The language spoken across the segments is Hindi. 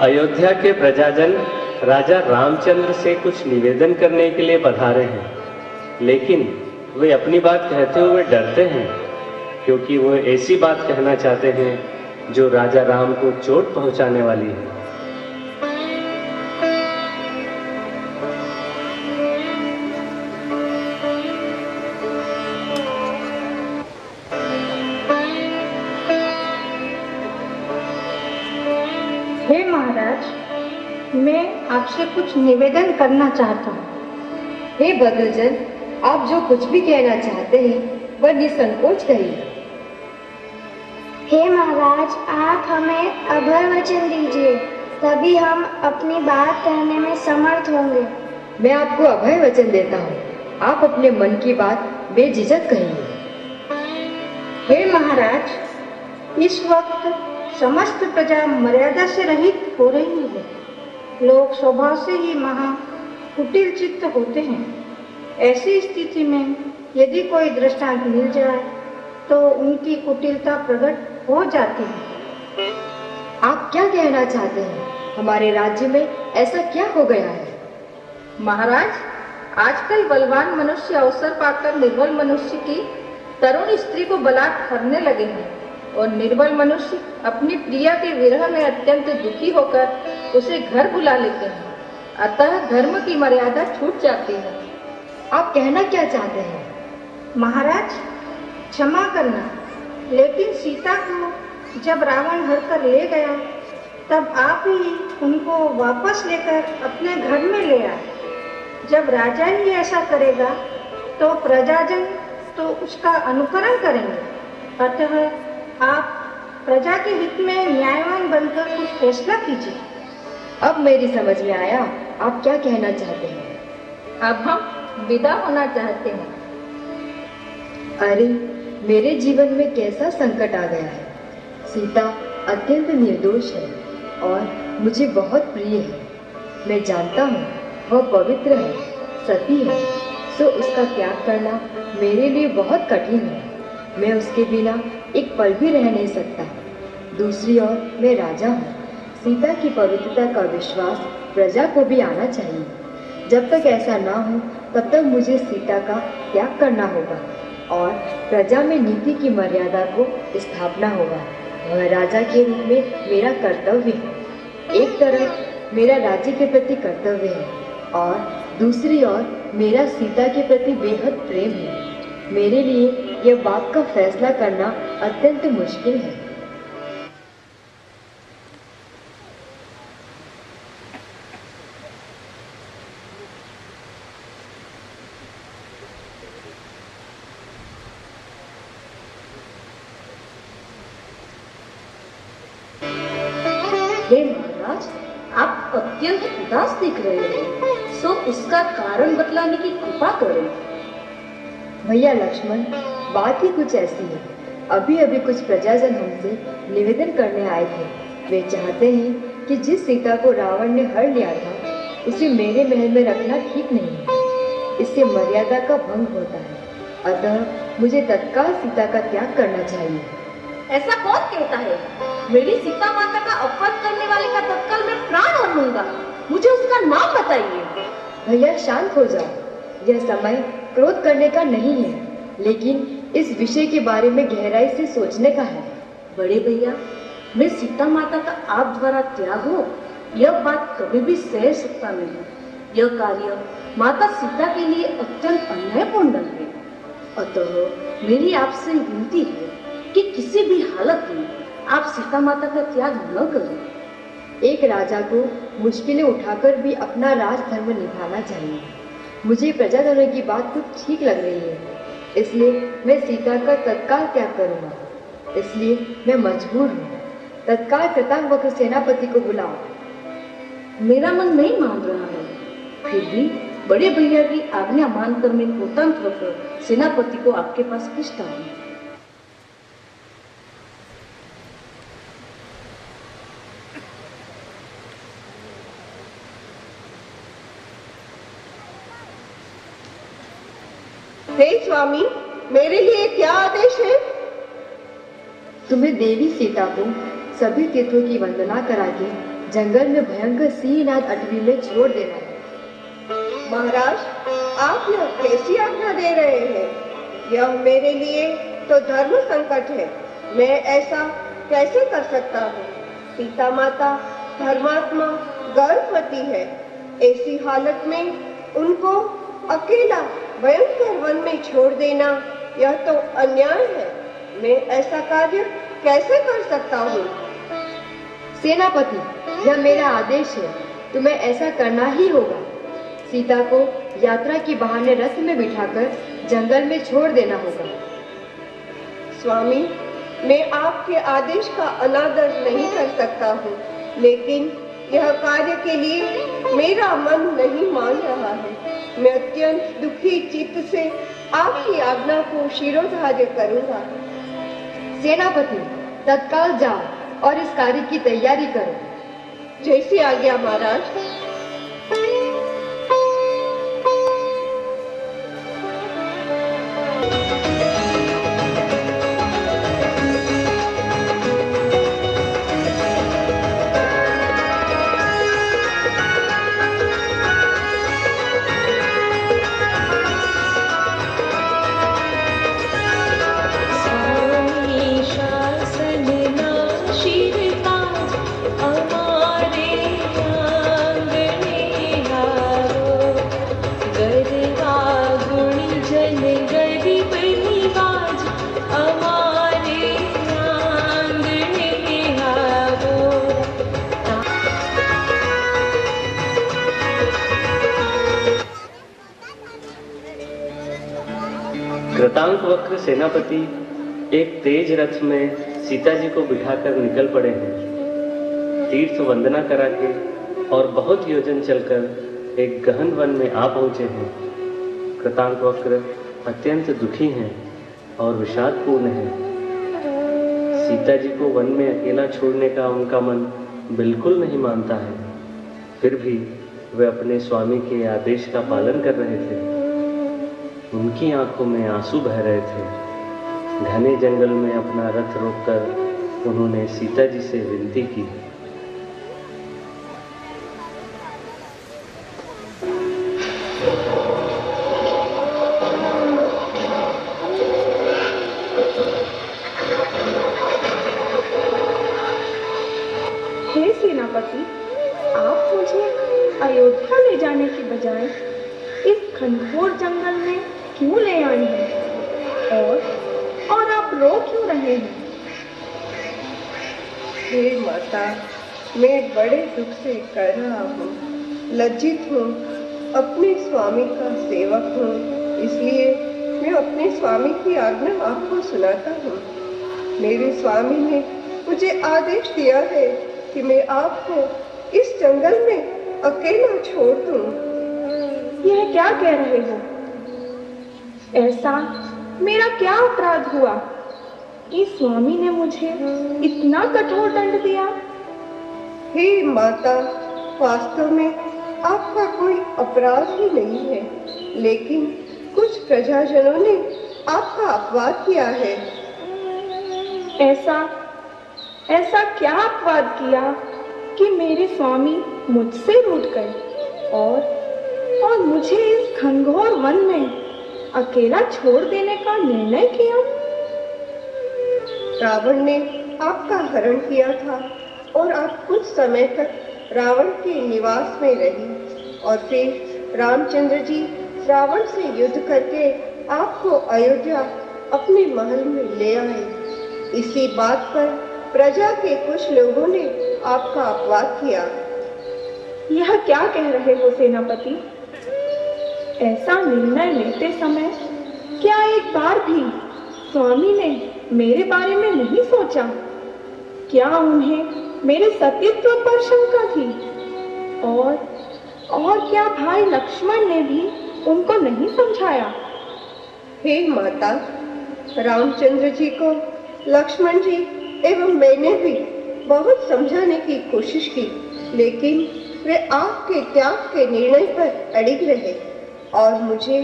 अयोध्या के प्रजाजन राजा रामचंद्र से कुछ निवेदन करने के लिए पधारे हैं, लेकिन वे अपनी बात कहते हुए डरते हैं, क्योंकि वो ऐसी बात कहना चाहते हैं जो राजा राम को चोट पहुंचाने वाली है। हे महाराज, मैं आपसे कुछ निवेदन करना चाहता हूँ। हे बदलजन, आप जो कुछ भी कहना चाहते हैं वह निसंकोच कहिए। हे महाराज, आप हमें अभय वचन दीजिए, तभी हम अपनी बात कहने में समर्थ होंगे। मैं आपको अभय वचन देता हूँ, आप अपने मन की बात बेझिझक कहिए। हे महाराज, इस वक्त समस्त प्रजा मर्यादा से रहित हो रही है। लोग स्वभाव से ही महा कुटिल चित्त होते हैं। ऐसी स्थिति में यदि कोई दृष्टांत मिल जाए तो उनकी कुटिलता प्रकट हो जाती है। आप क्या कहना चाहते हैं? हमारे राज्य में ऐसा क्या हो गया है? महाराज, आजकल बलवान मनुष्य अवसर पाकर निर्बल मनुष्य की तरुण स्त्री को बलात् करने लगे हैं और निर्बल मनुष्य अपनी प्रिया के विरह में अत्यंत दुखी होकर उसे घर बुला लेते हैं। अतः धर्म की मर्यादा छूट जाती है। आप कहना क्या चाहते हैं? महाराज, क्षमा करना, लेकिन सीता को जब रावण हर कर ले गया तब आप ही उनको वापस लेकर अपने घर में ले आए। जब राजा ही ऐसा करेगा तो प्रजाजन तो उसका अनुकरण करेंगे। अतः आप प्रजा के हित में न्यायवान बनकर कुछ फैसला कीजिए। अब मेरी समझ में आया आप क्या कहना चाहते हैं। अब हम विदा होना चाहते हैं। अरे, मेरे जीवन में कैसा संकट आ गया है। सीता अत्यंत निर्दोष है और मुझे बहुत प्रिय है। मैं जानता हूँ वह पवित्र है, सती है, सो उसका त्याग करना मेरे लिए बहुत कठिन है। मैं उसके बिना एक पल भी रह नहीं सकता। दूसरी ओर मैं राजा हूँ। सीता की पवित्रता का विश्वास प्रजा को भी आना चाहिए। जब तक ऐसा ना हो तब तक मुझे सीता का त्याग करना होगा और प्रजा में नीति की मर्यादा को स्थापना होगा। वह राजा के रूप में मेरा कर्तव्य है। एक तरफ मेरा राज्य के प्रति कर्तव्य है और दूसरी ओर मेरा सीता के प्रति बेहद प्रेम है। मेरे लिए यह बात का फैसला करना अत्यंत मुश्किल है। हे महाराज, आप अत्यंत उदास दिख रहे हैं, सो उसका कारण बतलाने की कृपा करें। भैया लक्ष्मण, बात ही कुछ ऐसी है। अभी अभी कुछ प्रजाजन हमसे निवेदन करने आए थे। वे चाहते हैं कि जिस सीता को रावण ने हर लिया था उसे मेरे महल में रखना ठीक नहीं है। इससे मर्यादा का भंग होता है। अतः मुझे तत्काल सीता का त्याग करना चाहिए। ऐसा कौन कहता है? मेरी सीता माता का अपराध करने वाले का तत्काल मैं प्राण हर लूंगा। मुझे उसका नाम बताइए। भैया शांत हो जाओ। यह समय क्रोध करने का नहीं है, लेकिन इस विषय के बारे में गहराई से सोचने का है। बड़े भैया, मैं सीता माता का आप द्वारा त्याग हो, यह बात कभी भी सह सकता नहीं। यह कार्य माता सीता के लिए अत्यंत अन्यायपूर्ण है। अतः मेरी आपसे विनती है कि किसी भी हालत में आप सीता माता का त्याग न करें। एक राजा को मुश्किलें उठाकर भी अपना राजधर्म निभाना चाहिए। मुझे प्रजाजनों की बात कुछ ठीक लग रही है, इसलिए मैं सीता का तत्काल त्याग करूंगा। इसलिए मैं मजबूर हूँ। तत्काल कृतांगवक्र सेनापति को बुलाओ। मेरा मन नहीं मान रहा है, फिर भी बड़े भैया की आज्ञा मानकर मैं कृतांगवक्र सेनापति को आपके पास भेजता हूँ। हे स्वामी, मेरे लिए क्या आदेश है? तुम्हें देवी सीता को सभी तीर्थों की वंदना करा के जंगल में भयंकर सिंहनाद अटवी में छोड़ देना है। महाराज, आप यह कैसी आज्ञा दे रहे हैं? यह मेरे लिए तो धर्म संकट है। मैं ऐसा कैसे कर सकता हूँ? सीता माता धर्मात्मा गर्भवती है। ऐसी हालत में उनको अकेला भयंकर वन में छोड़ देना यह तो अन्याय है। मैं ऐसा कार्य कैसे कर सकता हूँ? सेनापति, यह मेरा आदेश है, तुम्हें ऐसा करना ही होगा। सीता को यात्रा के बहाने रथ में बिठाकर जंगल में छोड़ देना होगा। स्वामी, मैं आपके आदेश का अनादर नहीं कर सकता हूँ, लेकिन यह कार्य के लिए मेरा मन नहीं मान रहा है। मैं अत्यंत दुखी चित्त से आपकी आज्ञा को शिरोधार्य करूँगा। सेनापति, तत्काल जाओ और इस कार्य की तैयारी करो। जैसी आज्ञा महाराज। कृतांक वक्र सेनापति एक तेज रथ में सीता जी को बिठाकर निकल पड़े हैं। तीर्थ वंदना करा के और बहुत योजन चलकर एक गहन वन में आ पहुंचे हैं। कृतांक वक्र अत्यंत दुखी हैं और विषादपूर्ण हैं। सीता जी को वन में अकेला छोड़ने का उनका मन बिल्कुल नहीं मानता है। फिर भी वे अपने स्वामी के आदेश का पालन कर रहे थे। उनकी आंखों में आंसू बह रहे थे। घने जंगल में अपना रथ रोककर उन्होंने सीता जी से विनती की। हे सेनापति, आप मुझे अयोध्या ले जाने की बजाय इस घनघोर जंगल में क्यों ले आए हैं? और आप रो क्यों रहे हैं? हे माता, मैं बड़े दुख से कर रहा हूँ। लज्जित हूँ, अपने स्वामी का सेवक हूँ, इसलिए मैं अपने स्वामी की आज्ञा आपको सुनाता हूँ। मेरे स्वामी ने मुझे आदेश दिया है कि मैं आपको इस जंगल में अकेला छोड़ दूँ। यह क्या कह रहे हो? ऐसा मेरा क्या अपराध हुआ कि स्वामी ने मुझे इतना कठोर दंड दिया? हे माता, वास्तव में आपका कोई अपराध ही नहीं है, लेकिन कुछ प्रजाजनों ने आपका अपवाद किया है। ऐसा क्या अपवाद किया कि मेरे स्वामी मुझसे रूठ गए और मुझे इस घनघोर वन में अकेला छोड़ देने का निर्णय किया? रावण ने आपका हरण किया था और आप कुछ समय तक रावण के निवास में रही और फिर रामचंद्र जी रावण से युद्ध करके आपको अयोध्या अपने महल में ले आए। इसी बात पर प्रजा के कुछ लोगों ने आपका अपवाद किया। यह क्या कह रहे हो सेनापति? ऐसा निर्णय लेते समय क्या एक बार भी स्वामी ने मेरे बारे में नहीं सोचा? क्या उन्हें मेरे सतीत्व पर शंका थी? और क्या भाई लक्ष्मण ने भी उनको नहीं समझाया? हे माता, रामचंद्र जी को लक्ष्मण जी एवं मैंने भी बहुत समझाने की कोशिश की, लेकिन वे आपके त्याग के निर्णय पर अड़िग रहे और मुझे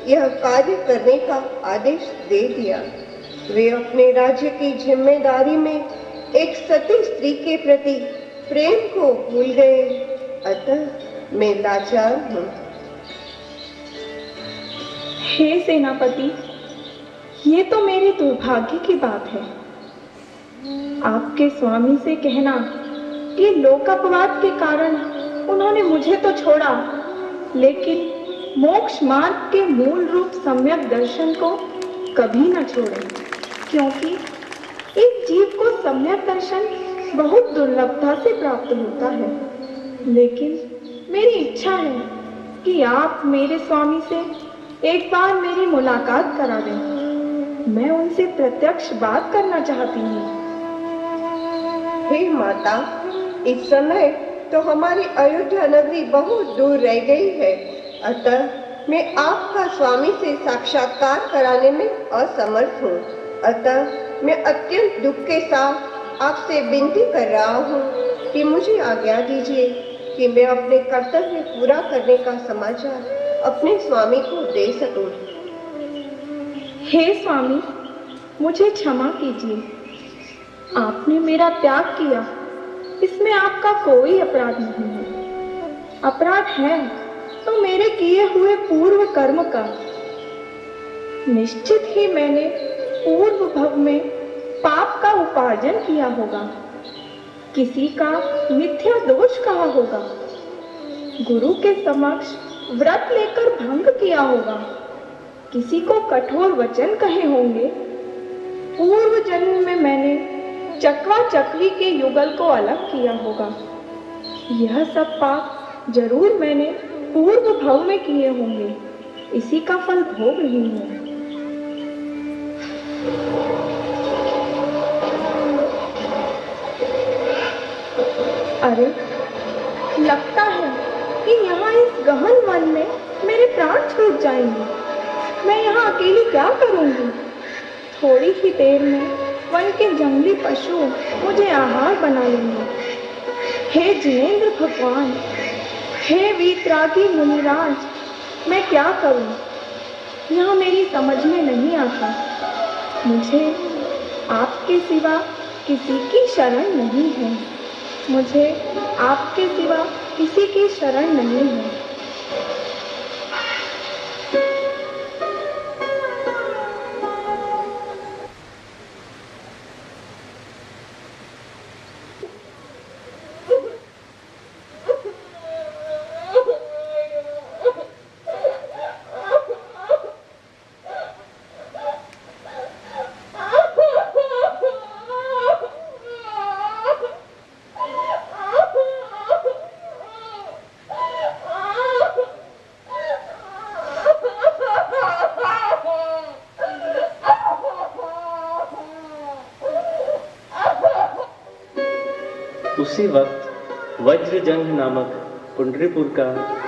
यह कार्य करने का आदेश दे दिया। वे अपने राज्य की जिम्मेदारी में एक सती स्त्री के प्रति प्रेम को भूल गए, अतः मैं लाचार हूँ। हे सेनापति, ये तो मेरे दुर्भाग्य की बात है। आपके स्वामी से कहना कि लोकापवाद के कारण उन्होंने मुझे तो छोड़ा, लेकिन मोक्ष मार्ग के मूल रूप सम्यक दर्शन को कभी न छोड़े, क्योंकि एक जीव को सम्यक दर्शन बहुत दुर्लभता से प्राप्त होता है। लेकिन मेरी इच्छा है कि आप मेरे स्वामी से एक बार मेरी मुलाकात करा दें। मैं उनसे प्रत्यक्ष बात करना चाहती हूँ। हे माता, इस समय तो हमारी अयोध्या नगरी बहुत दूर रह गई है, अतः मैं आपका स्वामी से साक्षात्कार कराने में असमर्थ हूँ। अतः मैं अत्यंत दुख के साथ आपसे विनती कर रहा हूँ कि मुझे आज्ञा दीजिए कि मैं अपने कर्तव्य पूरा करने का समाचार अपने स्वामी को दे सकूं। हे स्वामी, मुझे क्षमा कीजिए। आपने मेरा त्याग किया, इसमें आपका कोई अपराध नहीं है। अपराध है तो मेरे किए हुए पूर्व कर्म का। निश्चित ही मैंने पूर्व भव में पाप का उपार्जन किया होगा, किसी का मिथ्या दोष कहा होगा, गुरु के समक्ष व्रत लेकर भंग किया होगा, किसी को कठोर वचन कहे होंगे। पूर्व जन्म में मैंने चकवा चकवी के युगल को अलग किया होगा। यह सब पाप जरूर मैंने पूर्व भव में किए होंगे, इसी का फल भोग रही हूँ। अरे, लगता है कि यहाँ इस गहन वन में मेरे प्राण छूट जाएंगे। मैं यहाँ अकेली क्या करूँगी? थोड़ी ही देर में वन के जंगली पशु मुझे आहार बना लेंगे। हे जिनेंद्र भगवान, हे वीतरागी मुनिराज, मैं क्या करूँ? यह मेरी समझ में नहीं आता। मुझे आपके सिवा किसी की शरण नहीं है। मुझे आपके सिवा किसी की शरण नहीं है। उसी वक्त वज्रजंघ नामक पुंडरीपुर का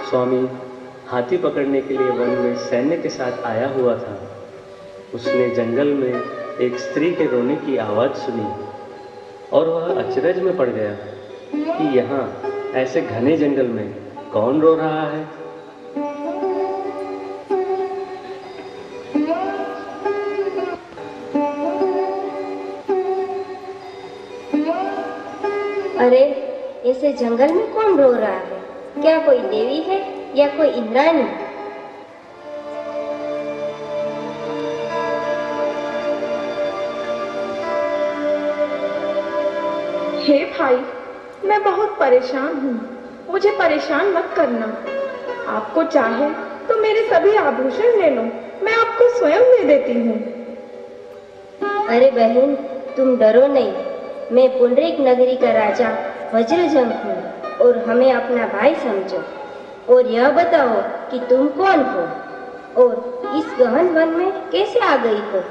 स्वामी हाथी पकड़ने के लिए वन में सैन्य के साथ आया हुआ था। उसने जंगल में एक स्त्री के रोने की आवाज़ सुनी और वह अचरज में पड़ गया कि यहाँ ऐसे घने जंगल में कौन रो रहा है। अरे, ऐसे जंगल में कौन रो रहा है? क्या कोई देवी है या कोई इंद्राणी? हे भाई, मैं बहुत परेशान हूँ। मुझे परेशान मत करना। आपको चाहे तो मेरे सभी आभूषण ले लो, मैं आपको स्वयं दे देती हूँ। अरे बहन, तुम डरो नहीं। मैं पुंडरीक नगरी का राजा वज्रजंघ हूँ और हमें अपना भाई समझो। और यह बताओ कि तुम कौन हो और इस गहन वन में कैसे आ गई हो?